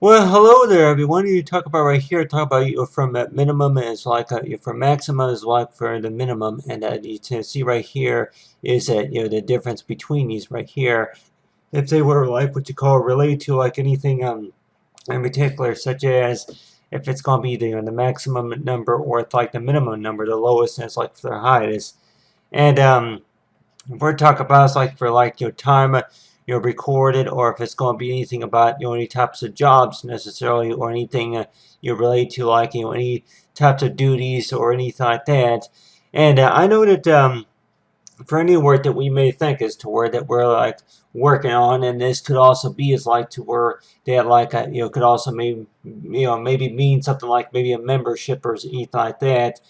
Well, hello there, everyone. You talk about right here, talk about from minimum is like from maximum is like for the minimum, and you can see right here is that the difference between these right here. If they were like what you call related to like anything in particular, such as if it's going to be the maximum number or it's like the minimum number, the lowest is like for the highest, and if we're talking about it's like for like your time recorded, or if it's going to be anything about any types of jobs necessarily, or anything you relate to like any types of duties or anything like that. And I know that for any work that we may think is to where that we're like working on, and this could also be is like to where that like could also maybe maybe mean something like maybe a membership or anything like that.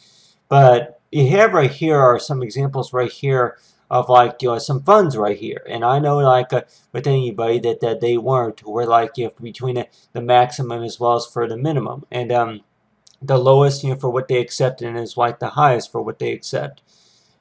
But you have right here are some examples right here of like some funds right here, and I know like with anybody that they weren't to where like between the maximum as well as for the minimum, and the lowest for what they accept, and is like the highest for what they accept.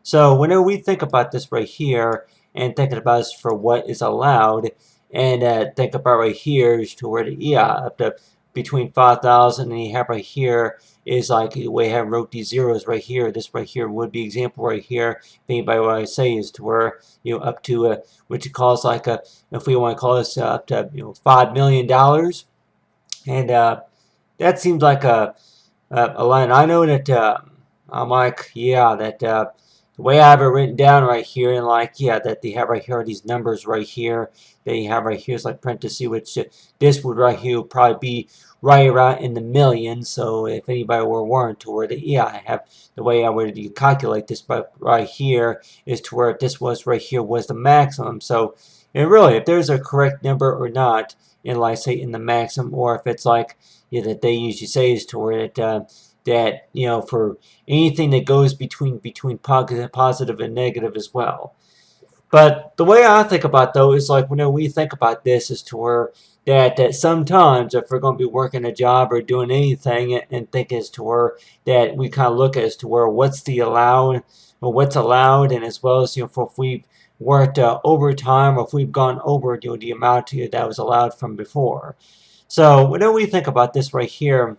So whenever we think about this right here and thinking about this for what is allowed, and think about right here is to where the up to between 5,000, and you have right here is like the way I have wrote these zeros right here. This right here would be example right here. If anybody what I say is to where up to what you call is like a, if we want to call this up to $5 million, and that seems like a line. I know that I'm like that. The way I have it written down right here, and like that they have right here are these numbers right here that you have right here is like parentheses, which this would right here would probably be right around in the millions. So if anybody were warned to where I have the way I would calculate this, but right here is to where this was right here was the maximum. So and really, if there's a correct number or not in like say in the maximum, or if it's like that they usually say is to where it that for anything that goes between positive and negative as well. But the way I think about though is like whenever we think about this is to where that sometimes if we're going to be working a job or doing anything and think as to where that we kind of look as to where what's the allowed or what's allowed, and as well as for if we've worked overtime, or if we've gone over the amount that was allowed from before. So whenever we think about this right here,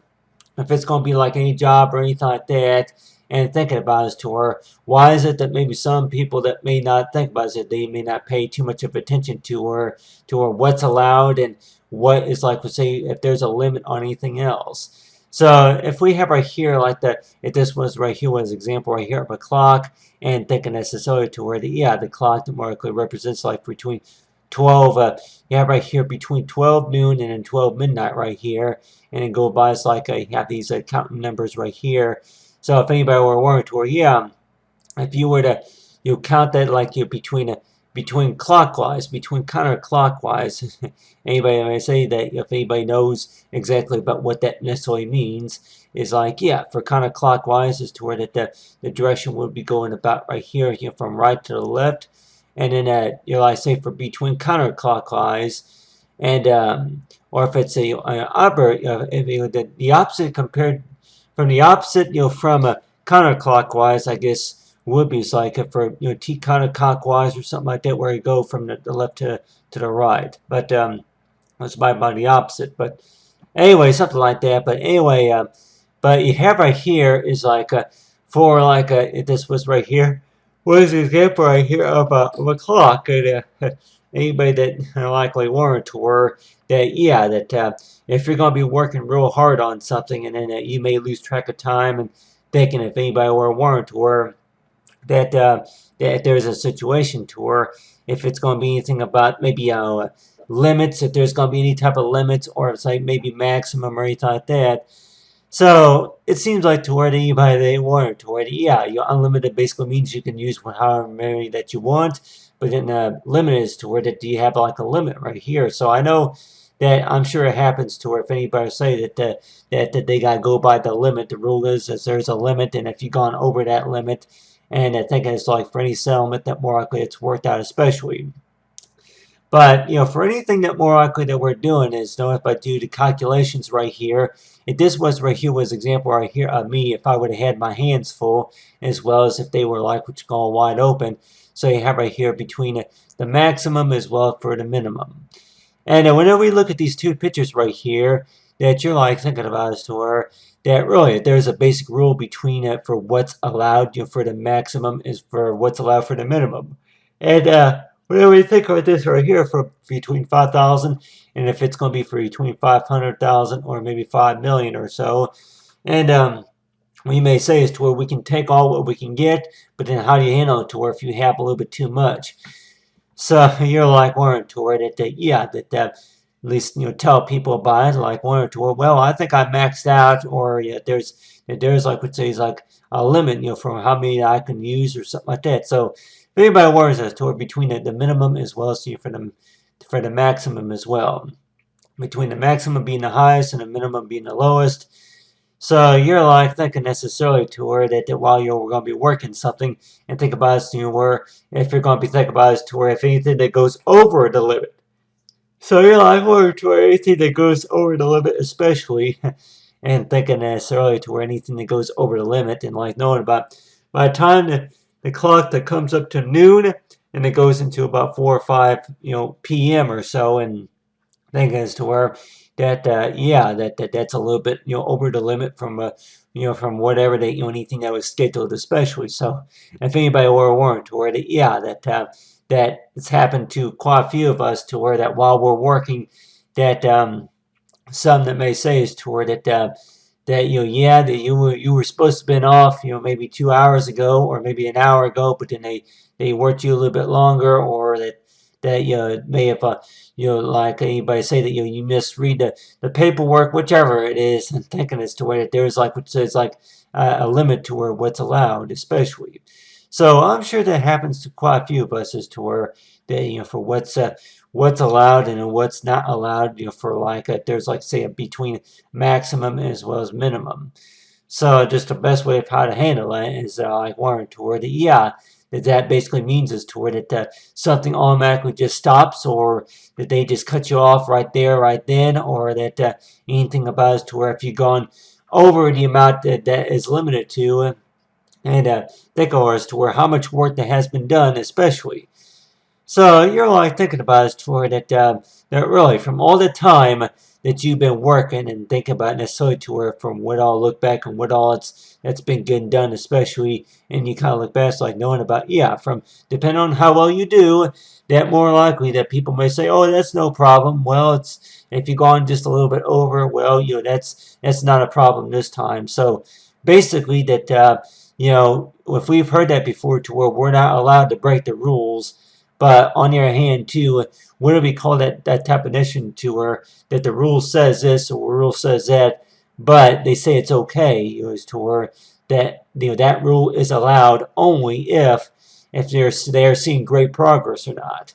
if it's going to be like any job or anything like that, and thinking about it to where why is it that maybe some people that may not think about it, they may not pay too much of attention to what's allowed and what is like, let's say if there's a limit on anything else. So if we have right here like that, if this was right here was example right here of a clock, and thinking necessarily to where the clock that more likely represents like between 12 you have right here between 12 noon and then 12 midnight right here, and then go by it's like you have these counting numbers right here. So if anybody were worried to where if you were to count that like between clockwise, between counterclockwise, anybody may say that if anybody knows exactly about what that necessarily means is like for counterclockwise is to where that the direction would be going about right here, from right to the left, and then like say for between counterclockwise, and or if it's a upper if the opposite compared from the opposite from a counterclockwise, I guess would be like if for t counterclockwise or something like that, where you go from the left to the right, but that's by the opposite. But anyway, something like that. But anyway, but you have right here is like for like if this was right here was an example right here of a clock. And, anybody that likely weren't, or that that if you're going to be working real hard on something, and then you may lose track of time and thinking if anybody weren't, or that that there's a situation to where if it's going to be anything about maybe limits, if there's going to be any type of limits, or it's like maybe maximum or anything like that. So it seems like to where anybody they want to where your unlimited basically means you can use however many that you want, but then limit is to where that you have like a limit right here. So I know that I'm sure it happens to where if anybody say that they gotta go by the limit, the rule is that there's a limit, and if you've gone over that limit, and I think it's like for any settlement that more likely it's worked out especially. But for anything that more likely that we're doing is if I do the calculations right here, if this was right here was example right here of me if I would have had my hands full, as well as if they were like what you call wide open. So you have right here between the maximum as well for the minimum. And whenever we look at these two pictures right here, that you're like thinking about as to where that really there's a basic rule between it for what's allowed, for the maximum is for what's allowed for the minimum. And whenever we think about this right here for between 5,000 and if it's going to be for between 500,000 or maybe 5 million or so, and we may say is to where we can take all what we can get, but then how do you handle it to where if you have a little bit too much? So you're like wanting to where that yeah at least tell people about it like wanting to where well I think I maxed out or yeah there's like would say is like a limit from how many I can use or something like that. So if anybody worries as to where between the minimum as well as for the maximum as well, between the maximum being the highest and the minimum being the lowest. So you're like thinking necessarily to where that while you're going to be working something and think about it where if you're going to be thinking about it to where if anything that goes over the limit. So you're like worried to where anything that goes over the limit especially and thinking necessarily to where anything that goes over the limit and like knowing about by the time the clock that comes up to noon and it goes into about 4 or 5 p.m. or so and thing as to where that yeah that's a little bit over the limit from from whatever they anything that was scheduled especially. So if anybody were warned to where that yeah that it's happened to quite a few of us to where that while we're working that some that may say is to where that that yeah that you were supposed to have been off maybe 2 hours ago or maybe an hour ago, but then they worked you a little bit longer or that may have like anybody say that you misread the paperwork, whichever it is, and thinking as to where that there's like which says like a limit to where what's allowed especially. So I'm sure that happens to quite a few of us as to where that for what's allowed and what's not allowed for like there's like say a between maximum as well as minimum. So just the best way of how to handle it is like warrant toward it. Yeah, that basically means is toward it that something automatically just stops, or that they just cut you off right there, right then, or that anything about it to where if you've gone over the amount that is limited to, and think as to where how much work that has been done, especially. So you're like thinking about it for that really from all the time that you've been working and thinking about necessarily to where from what all look back and what all that's been getting done especially, and you kind of look back it's like knowing about yeah from depending on how well you do that more likely that people may say oh that's no problem. Well it's if you've gone just a little bit over well that's not a problem this time. So basically that if we've heard that before to where we're not allowed to break the rules, but on the other hand, too, what do we call that definition to where that the rule says this or the rule says that, but they say it's okay, as to where that that rule is allowed only if they're seeing great progress or not.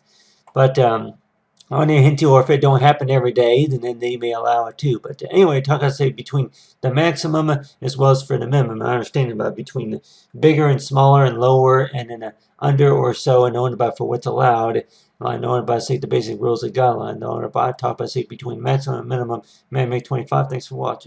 But on the hand too, or if it don't happen every day, then they may allow it too. But anyway, talk I say between the maximum as well as for the minimum. I understand about between the bigger and smaller and lower and then under or so, and knowing about for what's allowed. Knowing about say the basic rules of guideline. Knowing about talk about say between maximum and minimum. Man, make 25. Thanks for watching.